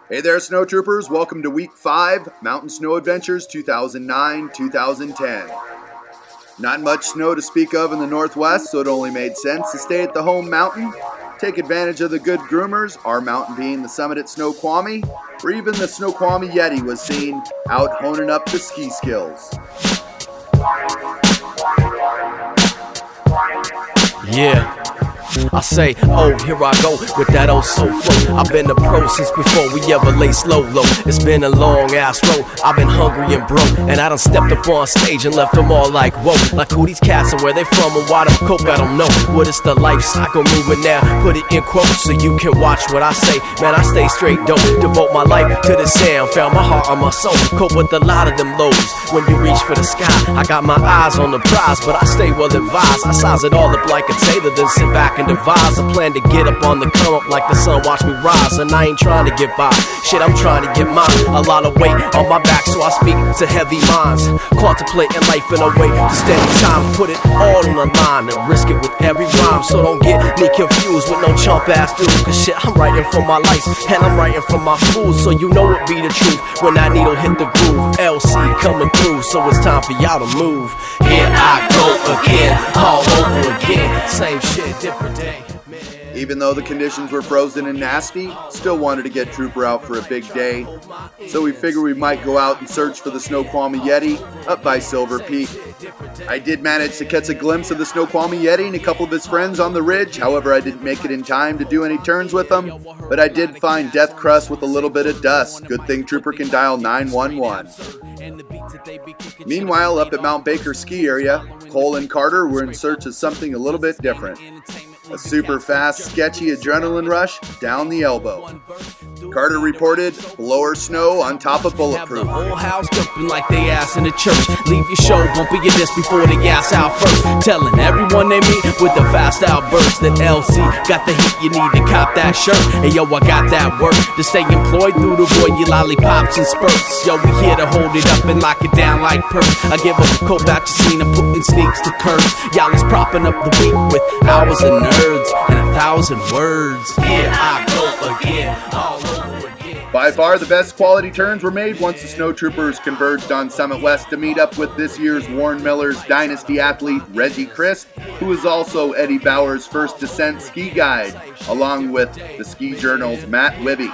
Hey there, snow troopers. Welcome to week 5, Mountain Snow Adventures 2009-2010. Not much snow to speak of in the Northwest, so it only made sense to stay at the home mountain, take advantage of the good groomers, our mountain being the summit at Snoqualmie, where even the Snoqualmie Yetti was seen out honing up the ski skills. Yeah, I say, oh, here I go with that old soul flow. I've been a pro since before we ever lay slow low. It's been a long ass road. I've been hungry and broke, and I done stepped up on stage and left them all like, whoa. Like who these cats and where they from and why them cope, I don't know. What is the life cycle moving now? Put it in quotes so you can watch what I say. Man, I stay straight, don't devote my life to the sound. Found my heart on my soul, cope with a lot of them lows. When you reach for the sky, I got my eyes on the prize, but I stay well advised. I size it all up like a tailor, then sit back and devise a plan to get up on the come up like the sun watch me rise. And I ain't trying to get by, shit, I'm trying to get mine. A lot of weight on my back, so I speak to heavy minds, contemplating life in a way to steady time. Put it all on the line and risk it with every rhyme. So don't get me confused with no chump ass dude, cause shit, I'm writing for my life and I'm writing for my fools. So you know it be the truth when that needle hit the groove. LC coming through, so it's time for y'all to move. Here I go again, all over again. Same shit, different day. Even though the conditions were frozen and nasty, still wanted to get Trooper out for a big day, so we figured we might go out and search for the Snoqualmie Yetti up by Silver Peak. I did manage to catch a glimpse of the Snoqualmie Yetti and a couple of his friends on the ridge. However, I didn't make it in time to do any turns with them, but I did find death crust with a little bit of dust. Good thing Trooper can dial 911. Meanwhile, up at Mount Baker ski area, Cole and Carter were in search of something a little bit different. A super fast, sketchy adrenaline rush down the elbow. Carter reported blower snow on top of bulletproof. Have the whole house jumping like they ass in the church. Leave your show bumping your disc before they gas out first. Telling everyone they meet with the fast outburst that LC got the heat you need to cop that shirt. And yo, I got that work to stay employed through the void, you lollipops and spurts. Yo, we here to hold it up and lock it down like perks. I give a coat back to scene and putting sneaks to curves. Y'all is propping up the beat with hours of nerds and 1,000 words. Here I go again, all over again. By far the best quality turns were made once the snow troopers converged on Summit West to meet up with this year's Warren Miller's Dynasty athlete Reggie Crist, who is also Eddie Bauer's first descent ski guide, along with the Ski Journal's Matt Wibby.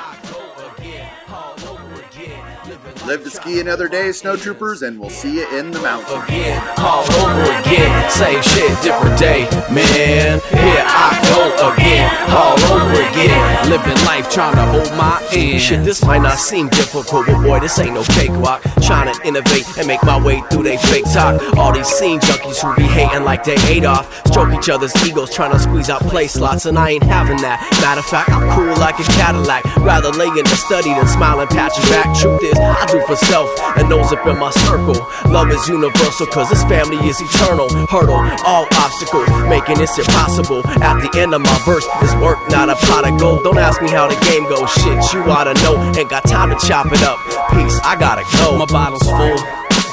Live to ski another day, snow troopers, and we'll see you in the mountains. Again, all over again, same shit, different day, man. Here I go again, all over again, living life trying to hold my end. Shit, this might not seem difficult, but boy, this ain't no cakewalk. Trying to innovate and make my way through they fake talk. All these scene junkies who be hating like they Adolf, stroke each other's egos, trying to squeeze out play slots, and I ain't having that. Matter of fact, I'm cool like a Cadillac, rather lay in the study than smiling, patching back. Truth is, I do for self and those up in my circle. Love is universal cause this family is eternal. Hurdle all obstacles, making this impossible. At the end of my verse is work, not a pot of gold. Don't ask me how the game goes, shit you oughta know. Ain't got time to chop it up, peace, I gotta go. My bottle's full,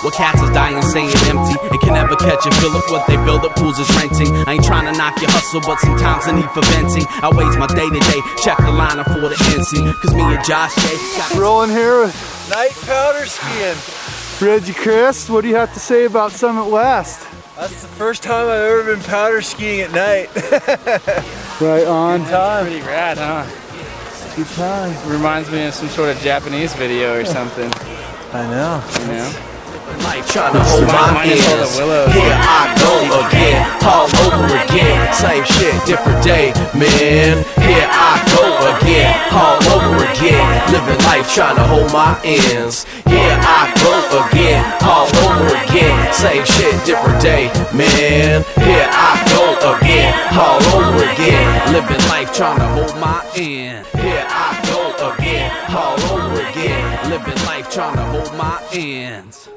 what cats is dying saying empty. It can never catch and fill up what they build up, pools is renting. I ain't trying to knock your hustle, but sometimes I need for venting. I waste my day to day, check the line for the NC. Cause me and Josh J rolling here with night powder skiing. Reggie Crist. What do you have to say about Summit West? That's the first time I've ever been powder skiing at night. Right on. Good time. Pretty rad, huh? Good time. Reminds me of some sort of Japanese video or something. I know. You know? Life trying to hold my Minus all the ends. willows. Here I go again, all over again. Same shit, different day, man. Here I go again, all over again. Living life trying to hold my ends. Here I go again, all over again. Same shit, different day, man. Here I go again, all over again. Living life trying to hold my end. Here I go again, all over again. Living life trying to hold my ends.